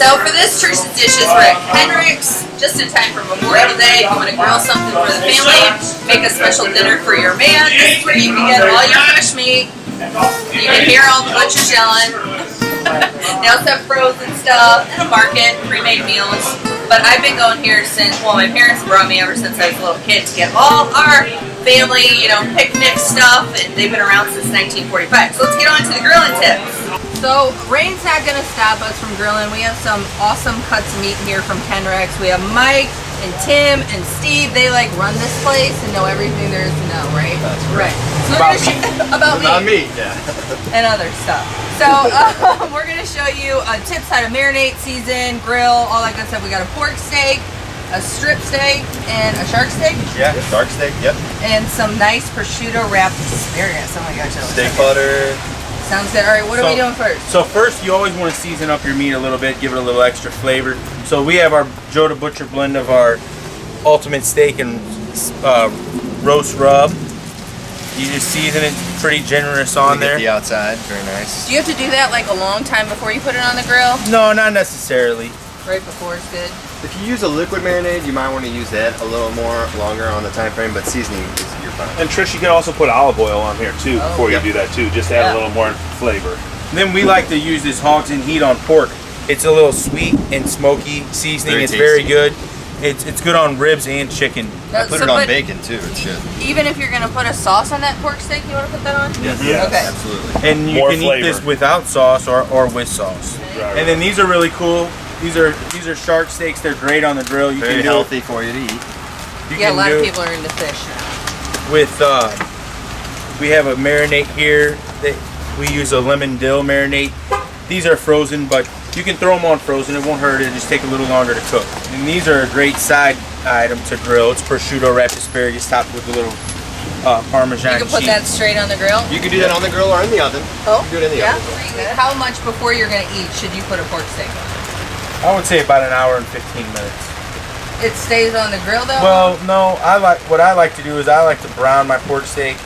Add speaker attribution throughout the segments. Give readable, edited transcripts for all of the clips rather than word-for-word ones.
Speaker 1: So for this Trish's Dishes, we're at Kenrick's, just in time for Memorial Day. If you want to grill something for the family, make a special dinner for your man. This is where you can get all your fresh meat. You can hear all the butchers yelling. They also have frozen stuff and a market, pre-made meals. But I've been going here since, well, my parents brought me ever since I was a little kid to get all our family, picnic stuff, and they've been around since 1945. So let's get on to the grilling tips. So rain's not gonna stop us from grilling. We have some awesome cuts of meat here from Kenrick's. We have Mike and Tim and Steve. They run this place and know everything there is to know, right? That's right. So about meat, yeah, and other stuff. So we're gonna show you tips how to marinate, season, grill, all that good stuff. We got a pork steak, a strip steak, and a shark steak. Yeah,
Speaker 2: shark steak. Yep.
Speaker 1: And some nice prosciutto wrapped asparagus. Oh my gosh,
Speaker 2: steak butter.
Speaker 1: Sounds good. All right, what are we doing first?
Speaker 3: So first, you always want to season up your meat a little bit, give it a little extra flavor. So we have our Joe the Butcher blend of our ultimate steak and roast rub. You just season it pretty generous on there.
Speaker 2: The outside, very nice.
Speaker 1: Do you have to do that a long time before you put it on the grill?
Speaker 3: No, not necessarily.
Speaker 1: Right before is good.
Speaker 2: If you use a liquid marinade, you might want to use that a little more longer on the time frame, but seasoning is your fine.
Speaker 4: And Trish, you can also put olive oil on here too before you do that too, just to add a little more flavor.
Speaker 3: And then we like to use this hogs and heat on pork. It's a little sweet and smoky seasoning. It's very good. It's good on ribs and chicken.
Speaker 2: I put it on bacon too. It's good.
Speaker 1: Even if you're gonna put a sauce on that pork steak, you want to put that on?
Speaker 2: Yes.
Speaker 1: Yes. Okay.
Speaker 2: Absolutely.
Speaker 3: And you can eat this without sauce or with sauce.
Speaker 4: Right.
Speaker 3: And then these are really cool. These are shark steaks. They're great on the grill. You
Speaker 2: Very
Speaker 3: can do
Speaker 2: healthy for you to eat.
Speaker 1: Yeah, a lot of people are into fish now.
Speaker 3: With we have a marinade here that we use a lemon dill marinade. These are frozen, but you can throw them on frozen. It won't hurt. It just take a little longer to cook. And these are a great side item to grill. It's prosciutto wrapped asparagus topped with a little Parmesan cheese.
Speaker 1: You can put that straight on the grill?
Speaker 2: You can do that on the grill or in the oven.
Speaker 1: Oh,
Speaker 2: you can do it in the oven.
Speaker 1: How much before you're going to eat should you put a pork steak on?
Speaker 3: I would say about an hour and 15 minutes.
Speaker 1: It stays on the grill though?
Speaker 3: Well, no. What I like to do is I like to brown my pork steak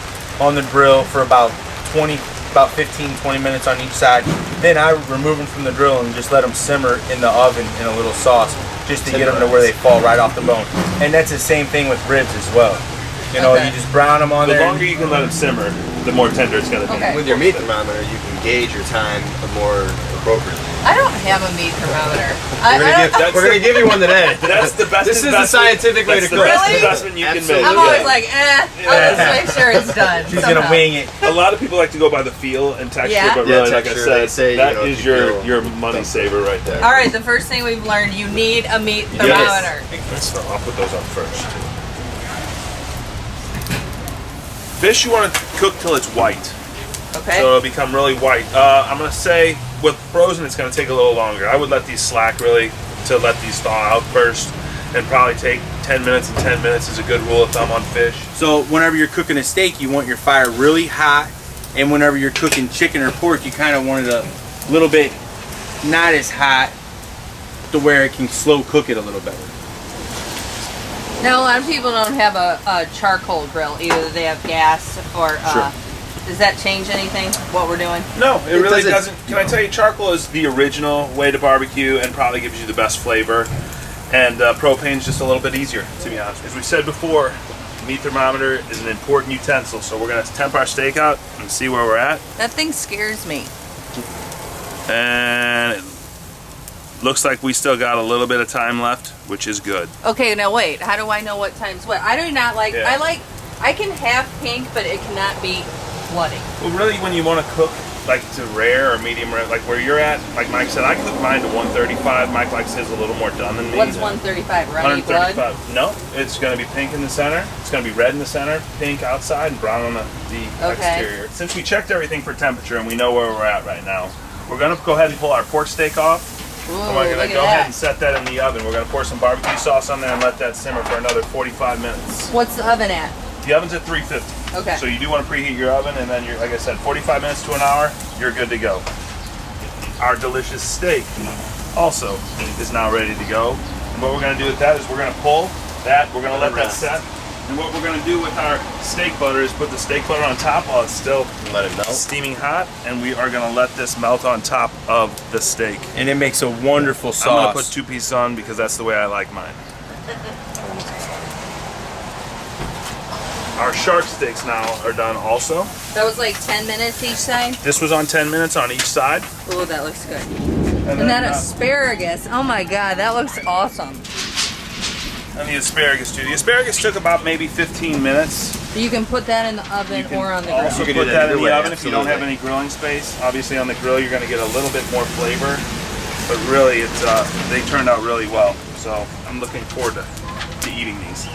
Speaker 3: on the grill for about 15-20 minutes on each side. Then I remove them from the grill and just let them simmer in the oven in a little sauce, just to get them to where they fall right off the bone. And that's the same thing with ribs as well. You just brown them on there.
Speaker 4: The longer you can let them simmer, the more tender it's going to be.
Speaker 2: With your meat thermometer, you can gauge your time more appropriately.
Speaker 1: I don't have a meat thermometer.
Speaker 2: We're going to give you one today.
Speaker 4: That's the best.
Speaker 2: This is the scientific way to cook.
Speaker 4: That's the best investment you can make.
Speaker 1: I'm always like, I'll just make sure it's done.
Speaker 3: She's going to wing it.
Speaker 4: A lot of people like to go by the feel and texture, but really, like I said, that is your money saver right there.
Speaker 1: All right, the first thing we've learned, you need a meat thermometer.
Speaker 4: Yes. I'll put those on first. Fish you want to cook till it's white.
Speaker 1: Okay.
Speaker 4: So it'll become really white. I'm going to say with frozen it's going to take a little longer. I would let these slack really to let these thaw out first, and probably take 10 minutes, and 10 minutes is a good rule of thumb on fish.
Speaker 3: So whenever you're cooking a steak, you want your fire really hot, and whenever you're cooking chicken or pork, you kind of want it a little bit not as hot to where it can slow cook it a little better.
Speaker 1: Now, a lot of people don't have a charcoal grill. Either they have gas or... Does that change anything, what we're doing?
Speaker 4: No, it really doesn't. Can I tell you, charcoal is the original way to barbecue and probably gives you the best flavor. And propane's just a little bit easier, to be honest. As we said before, the meat thermometer is an important utensil. So we're going to temp our steak out and see where we're at.
Speaker 1: That thing scares me.
Speaker 4: And it looks like we still got a little bit of time left, which is good.
Speaker 1: Okay, now wait. How do I know what time's what? I do not like... Yeah. I can have pink, but it cannot be... bloody.
Speaker 4: Well, really, when you want to cook like to rare or medium rare, like where you're at, like Mike said, I cook mine to 135. Mike likes his a little more done than me.
Speaker 1: What's 135? Runny blood?
Speaker 4: No, it's going to be pink in the center. It's going to be red in the center, pink outside, and brown on the exterior. Since we checked everything for temperature and we know where we're at right now, we're going to go ahead and pull our pork steak off.
Speaker 1: Ooh,
Speaker 4: and we're going to go ahead and set that in the oven. We're going to pour some barbecue sauce on there and let that simmer for another 45 minutes.
Speaker 1: What's the oven at?
Speaker 4: The oven's at 350.
Speaker 1: Okay.
Speaker 4: So you do want to preheat your oven, and then, like I said, 45 minutes to an hour, you're good to go. Our delicious steak also is now ready to go. And what we're going to do with that is we're going to pull that, we're going to let that set, And what we're going to do with our steak butter is put the steak butter on top while it's still
Speaker 2: Let it melt.
Speaker 4: steaming hot, and we are going to let this melt on top of the steak.
Speaker 3: And it makes a wonderful sauce.
Speaker 4: I'm going to put 2 pieces on because that's the way I like mine. Our shark steaks now are done also.
Speaker 1: That was like 10 minutes each side.
Speaker 4: This was on 10 minutes on each side.
Speaker 1: Oh, that looks good.
Speaker 4: And
Speaker 1: And that asparagus, oh my god, that looks awesome.
Speaker 4: and the asparagus too. The asparagus took about maybe 15 minutes.
Speaker 1: You can put that in the oven
Speaker 4: You can
Speaker 1: or on the
Speaker 4: also
Speaker 1: grill.
Speaker 2: You can
Speaker 4: put
Speaker 2: do
Speaker 4: that
Speaker 2: that
Speaker 4: in the
Speaker 2: either way,
Speaker 4: oven if you don't have
Speaker 2: absolutely.
Speaker 4: any grilling space. Obviously on the grill you're going to get a little bit more flavor, but really it's they turned out really well. So I'm looking forward to eating these.